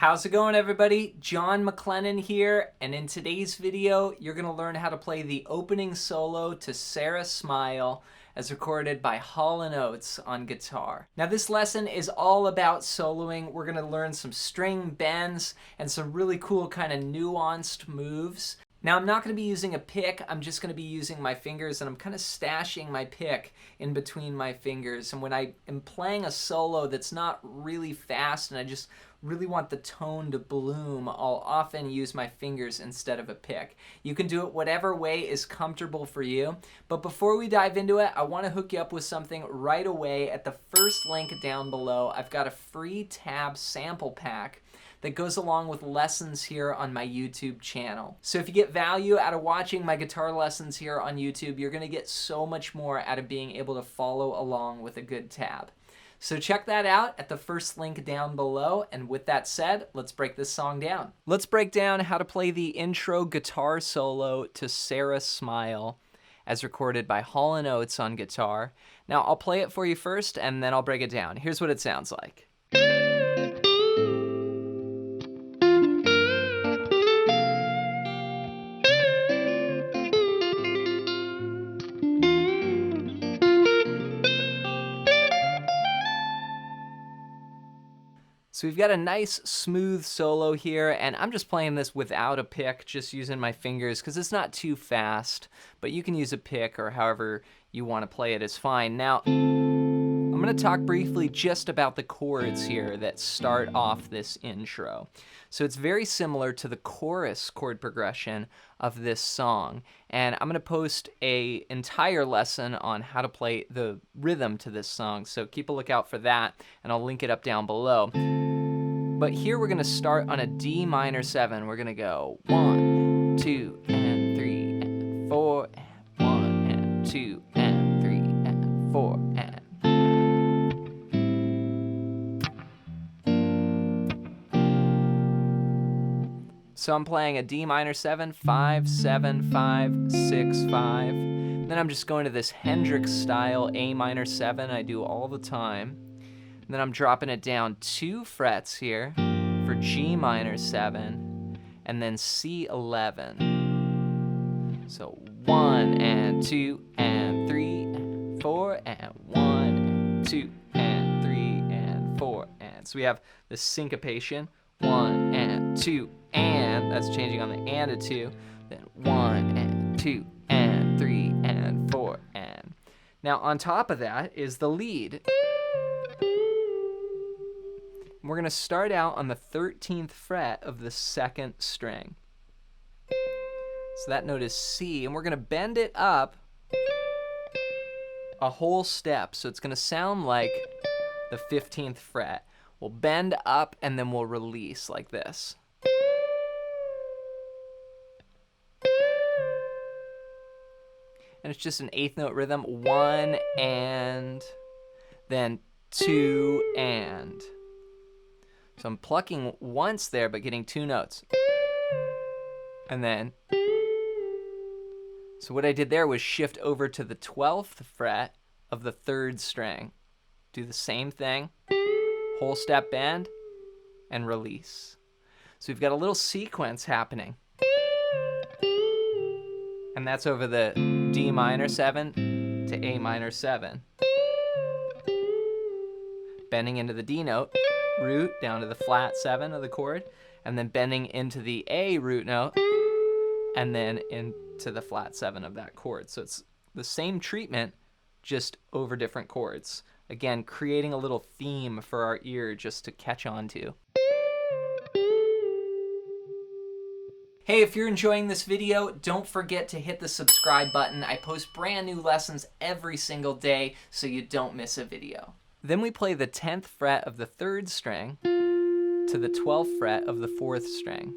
How's it going, everybody? John MacLennan here, and in today's video you're going to learn how to play the opening solo to Sara Smile as recorded by Hall Oates on guitar. Now this lesson is all about soloing. We're going to learn some string bends and some really cool kind of nuanced moves. Now I'm not going to be using a pick, I'm just going to be using my fingers, and I'm kind of stashing my pick in between my fingers. And when I am playing a solo that's not really fast and I just really want the tone to bloom, I'll often use my fingers instead of a pick. You can do it whatever way is comfortable for you. But before we dive into it, I want to hook you up with something right away. At the first link down below, I've got a free tab sample pack that goes along with lessons here on my YouTube channel. So if you get value out of watching my guitar lessons here on YouTube, you're going to get so much more out of being able to follow along with a good tab. So check that out at the first link down below, and with that said, let's break this song down. Let's break down how to play the intro guitar solo to Sara Smile as recorded by Hall Oates on guitar. Now I'll play it for you first and then I'll break it down. Here's what it sounds like. So we've got a nice smooth solo here, and I'm just playing this without a pick, just using my fingers because it's not too fast, but you can use a pick or however you want to play it is fine. Now, I'm going to talk briefly just about the chords here that start off this intro. So it's very similar to the chorus chord progression of this song, and I'm going to post an entire lesson on how to play the rhythm to this song, so keep a lookout for that, and I'll link it up down below. But here we're going to start on a D minor 7. We're going to go 1, 2, and 3, and 4, and 1, and 2, and 3, and 4, and... So I'm playing a D minor 7, 5, 7, 5, 6, 5. Then I'm just going to this Hendrix style A minor 7 I do all the time. And then I'm dropping it down 2 frets here for G minor 7, and then C11. So 1 and 2 and 3 and 4 and 1 and 2 and 3 and 4 and. So we have the syncopation, 1 and 2 and, that's changing on the and to 2, then 1 and 2 and 3 and 4 and. Now on top of that is the lead. We're going to start out on the 13th fret of the 2nd string. So that note is C, and we're going to bend it up a whole step. So it's going to sound like the 15th fret. We'll bend up and then we'll release like this. And it's just an 8th note rhythm. 1 and then 2 and. So I'm plucking once there, but getting 2 notes. And then, so what I did there was shift over to the 12th fret of the 3rd string. Do the same thing, whole step bend, and release. So we've got a little sequence happening. And that's over the D minor 7 to A minor 7. Bending into the D note. Root down to the flat 7 of the chord, and then bending into the A root note, and then into the flat 7 of that chord. So it's the same treatment, just over different chords. Again, creating a little theme for our ear just to catch on to. Hey, if you're enjoying this video, don't forget to hit the subscribe button. I post brand new lessons every single day, so you don't miss a video. Then we play the 10th fret of the 3rd string to the 12th fret of the 4th string.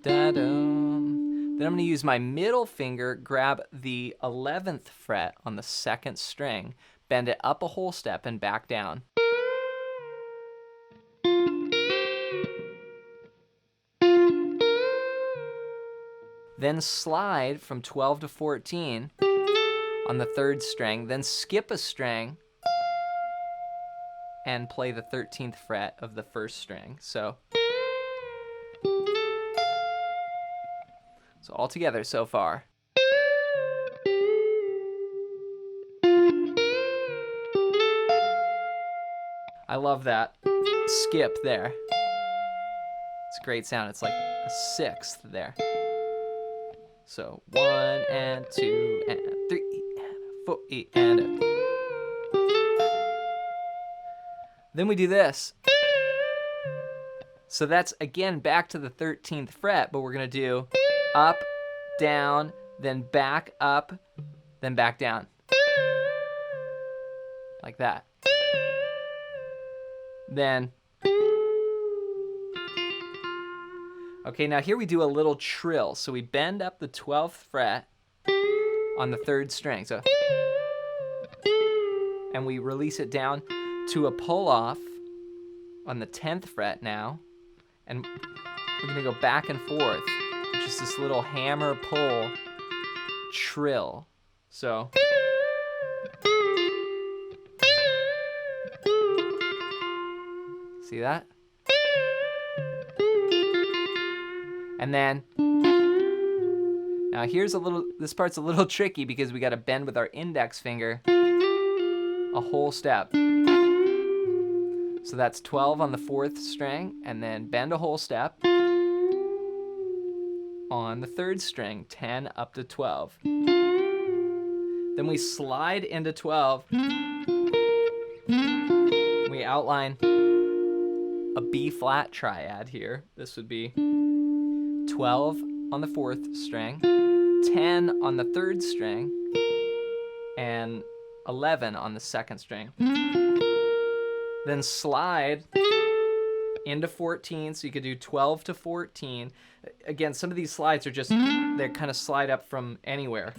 Da-dum. Then I'm going to use my middle finger, grab the 11th fret on the 2nd string, bend it up a whole step and back down. Then slide from 12 to 14 on the 3rd string, then skip a string and play the 13th fret of the 1st string. So So all together so far. I love that skip there. It's a great sound. It's like a sixth there. So 1 and 2 and 3 and 4 and then we do this. So that's again back to the 13th fret, but we're gonna do up, down, then back up, then back down. Like that. Then, okay, now here we do a little trill. So we bend up the 12th fret on the 3rd string. So, and we release it down to a pull off on the 10th fret now. And we're gonna go back and forth, which is this little hammer pull trill. So. See that? And then, now here's this part's a little tricky because we got to bend with our index finger a whole step. So that's 12 on the 4th string, and then bend a whole step on the 3rd string, 10 up to 12. Then we slide into 12. We outline a B flat triad here. This would be 12 on the 4th string, 10 on the 3rd string, and 11 on the 2nd string. Then slide into 14, so you could do 12 to 14. Again, some of these slides are just, they kind of slide up from anywhere.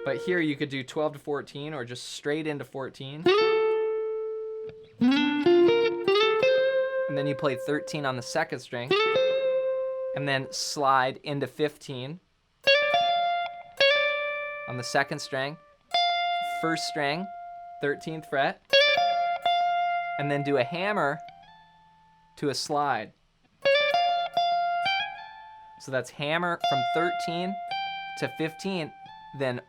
But here you could do 12 to 14 or just straight into 14. And then you play 13 on the 2nd string, and then slide into 15 on the 2nd string, 1st string, 13th fret, and then do a hammer to a slide. So that's hammer from 13 to 15, then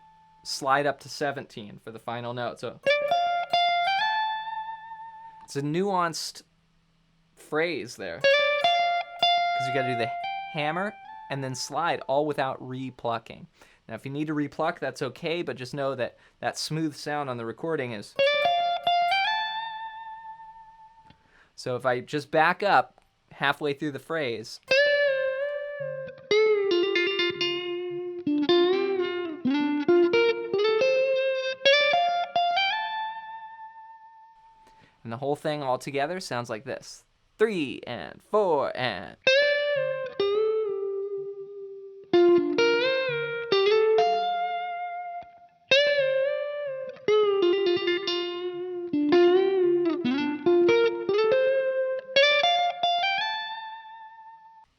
slide up to 17 for the final note. So it's a nuanced phrase there, because you got to do the hammer and then slide all without replucking. Now if you need to repluck, that's okay, but just know that that smooth sound on the recording is. So if I just back up halfway through the phrase, and the whole thing all together sounds like this. 3 and 4 and.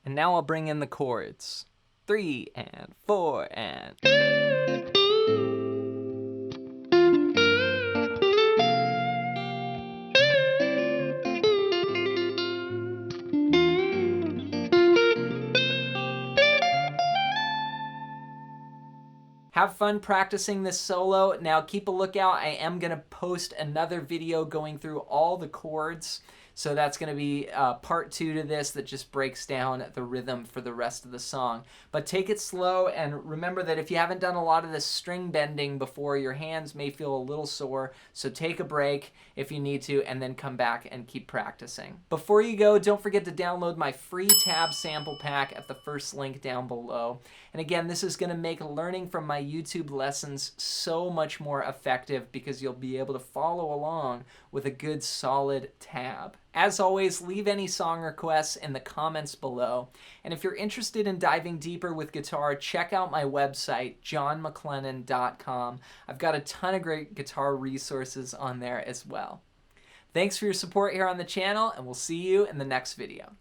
And now I'll bring in the chords. 3 and 4 and. Have fun practicing this solo. Now keep a lookout. I am going to post another video going through all the chords. So that's going to be part 2 to this that just breaks down the rhythm for the rest of the song. But take it slow, and remember that if you haven't done a lot of this string bending before, your hands may feel a little sore. So take a break if you need to, and then come back and keep practicing. Before you go, don't forget to download my free tab sample pack at the first link down below. And again, this is going to make learning from my YouTube lessons so much more effective because you'll be able to follow along with a good solid tab. As always, leave any song requests in the comments below. And if you're interested in diving deeper with guitar, check out my website, johnmaclennan.com. I've got a ton of great guitar resources on there as well. Thanks for your support here on the channel, and we'll see you in the next video.